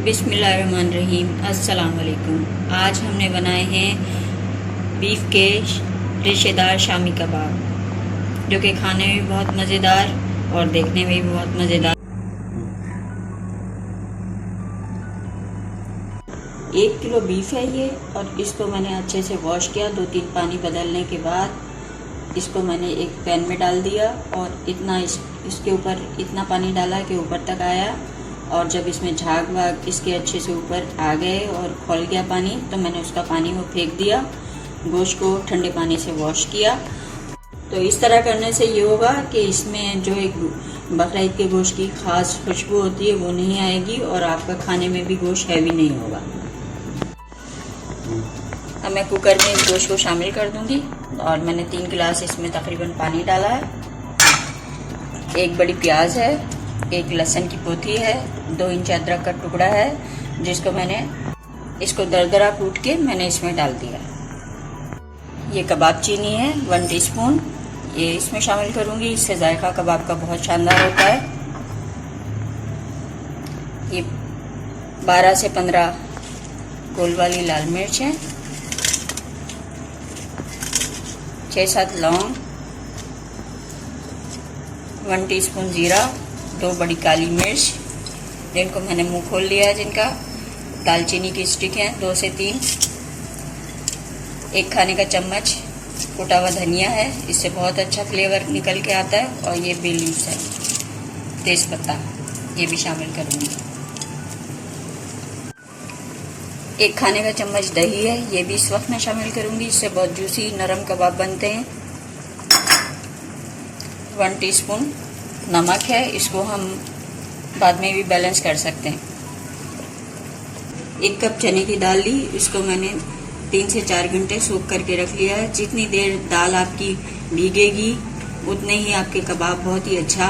बिस्मिल्लाहिर्रहमानिर्रहीम। अस्सलाम वालेकुम। आज हमने बनाए हैं बीफ के रेशेदार शामी कबाब, जो कि खाने में बहुत मज़ेदार और देखने में भी बहुत मज़ेदार। 1 किलो बीफ है ये, और इसको मैंने अच्छे से वॉश किया। 2-3 पानी बदलने के बाद इसको मैंने एक पैन में डाल दिया, और इसके ऊपर इतना पानी डाला कि ऊपर तक आया। और जब इसमें झाग वाग इसके अच्छे से ऊपर आ गए और खोल गया पानी, तो मैंने उसका पानी वो फेंक दिया। गोश्त को ठंडे पानी से वॉश किया। तो इस तरह करने से ये होगा कि इसमें जो एक बकरा ईद के गोश्त की ख़ास खुशबू होती है वो नहीं आएगी, और आपका खाने में भी गोश्त हैवी नहीं होगा। अब मैं कुकर में इस गोश्त को शामिल कर दूंगी, और मैंने 3 गिलास इसमें तकरीबन पानी डाला है। 1 बड़ी प्याज है, 1 लहसुन की पोथी है, 2 इंच अदरक का टुकड़ा है, जिसको मैंने इसको दरदरा कूट के मैंने इसमें डाल दिया। ये कबाब चीनी है 1 टीस्पून, ये इसमें शामिल करूंगी। इससे जायका कबाब का बहुत शानदार होता है। ये 12 से 15 गोल वाली लाल मिर्च है, 6-7 लौंग, 1 टीस्पून जीरा, 2 बड़ी काली मिर्च जिनको मैंने मुंह खोल लिया है, जिनका दालचीनी की स्टिक है 2 से 3, 1 खाने का चम्मच कुटा हुआ धनिया है, इससे बहुत अच्छा फ्लेवर निकल के आता है। और ये बे लीव्स है, तेज़पत्ता, ये भी शामिल करूँगी। 1 खाने का चम्मच दही है, ये भी इस वक्त मैं शामिल करूँगी, इससे बहुत जूसी नरम कबाब बनते हैं। 1 टीस्पून नमक है, इसको हम बाद में भी बैलेंस कर सकते हैं। 1 कप चने की दाल ली, इसको मैंने 3 से 4 घंटे सोख करके रख लिया है। जितनी देर दाल आपकी भीगेगी उतने ही आपके कबाब बहुत ही अच्छा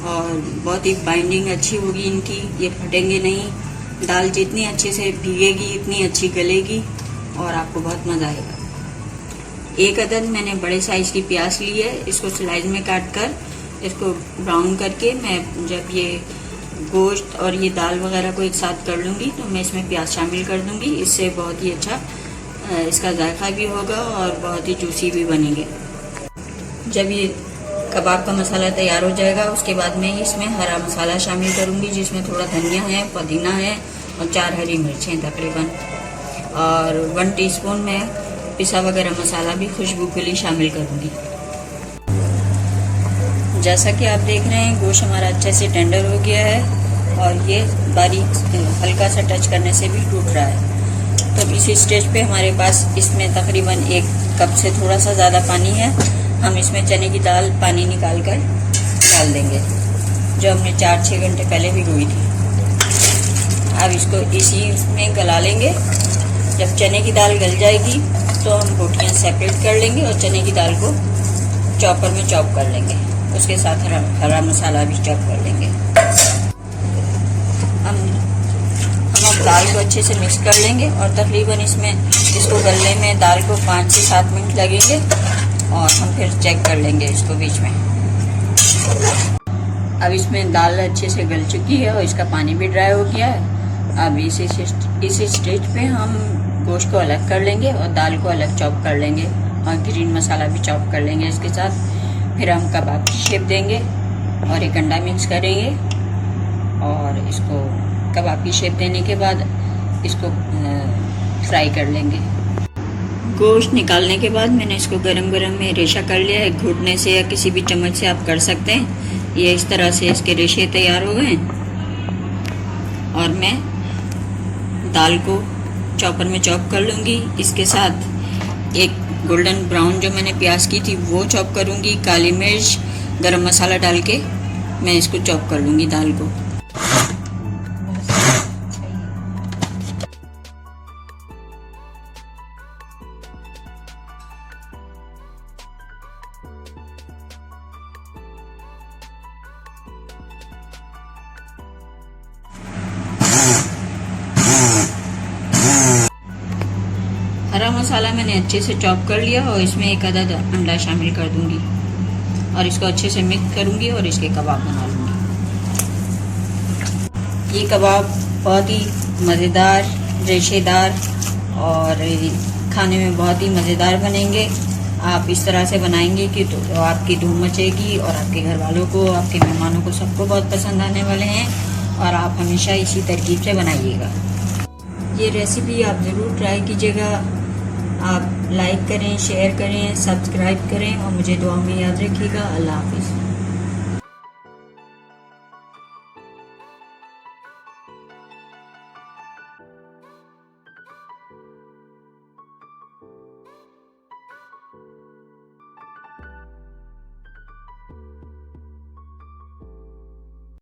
और बहुत ही बाइंडिंग अच्छी होगी इनकी, ये फटेंगे नहीं। दाल जितनी अच्छे से भीगेगी इतनी अच्छी गलेगी और आपको बहुत मज़ा आएगा। 1 अदद मैंने बड़े साइज़ की प्याज ली है, इसको स्लाइस में काट कर इसको ब्राउन करके मैं जब ये गोश्त और ये दाल वगैरह को एक साथ कर लूँगी तो मैं इसमें प्याज शामिल कर दूँगी। इससे बहुत ही अच्छा इसका जायका भी होगा और बहुत ही जूसी भी बनेंगे। जब ये कबाब का मसाला तैयार हो जाएगा उसके बाद मैं इसमें हरा मसाला शामिल करूँगी, जिसमें थोड़ा धनिया है, पुदीना है और 4 हरी मिर्चें तकरीबन, और 1 टीस्पून मैं पिसा वगैरह मसाला भी खुशबू के लिए शामिल करूँगी। जैसा कि आप देख रहे हैं गोश्त हमारा अच्छे से टेंडर हो गया है और ये बारीक हल्का सा टच करने से भी टूट रहा है। तो इसी स्टेज पे हमारे पास इसमें तकरीबन 1 कप से थोड़ा सा ज़्यादा पानी है। हम इसमें चने की दाल पानी निकाल कर डाल देंगे, जो हमने 4-6 घंटे पहले भिगोई थी। अब इसको इसी में गला लेंगे। जब चने की दाल गल जाएगी तो हम रोटियाँ सेपरेट कर लेंगे और चने की दाल को चॉपर में चॉप कर लेंगे, उसके साथ हरा मसाला भी चॉप कर लेंगे। हम अब दाल को अच्छे से मिक्स कर लेंगे और तकरीबन इसको गलने में दाल को 5 से 7 मिनट लगेंगे, और हम फिर चेक कर लेंगे इसको बीच में। अब इसमें दाल अच्छे से गल चुकी है और इसका पानी भी ड्राई हो गया है। अब इसी स्टेज पे हम गोश्त को अलग कर लेंगे और दाल को अलग चॉप कर लेंगे, और ग्रीन मसाला भी चॉप कर लेंगे इसके साथ। फिर हम कबाब की शेप देंगे और एक अंडा मिक्स करेंगे, और इसको कबाब की शेप देने के बाद इसको फ्राई कर लेंगे। गोश्त निकालने के बाद मैंने इसको गरम गरम में रेशा कर लिया है। घुटने से या किसी भी चम्मच से आप कर सकते हैं। ये इस तरह से इसके रेशे तैयार हो गए, और मैं दाल को चॉपर में चॉप कर लूँगी। इसके साथ एक गोल्डन ब्राउन जो मैंने प्याज की थी वो चॉप करूँगी, काली मिर्च, गरम मसाला डाल के मैं इसको चॉप कर लूँगी दाल को। हरा मसाला मैंने अच्छे से चॉप कर लिया और इसमें 1 अदद अंडा शामिल कर दूंगी और इसको अच्छे से मिक्स करूंगी और इसके कबाब बना लूँगी। ये कबाब बहुत ही मज़ेदार, रेशेदार और खाने में बहुत ही मज़ेदार बनेंगे। आप इस तरह से बनाएंगे कि तो आपकी धूम मचेगी और आपके घर वालों को, आपके मेहमानों को, सबको बहुत पसंद आने वाले हैं। और आप हमेशा इसी तरकीब से बनाइएगा। ये रेसिपी आप ज़रूर ट्राई कीजिएगा। आप लाइक करें, शेयर करें, सब्सक्राइब करें और मुझे दुआ में याद रखिएगा। अल्लाह हाफिज़।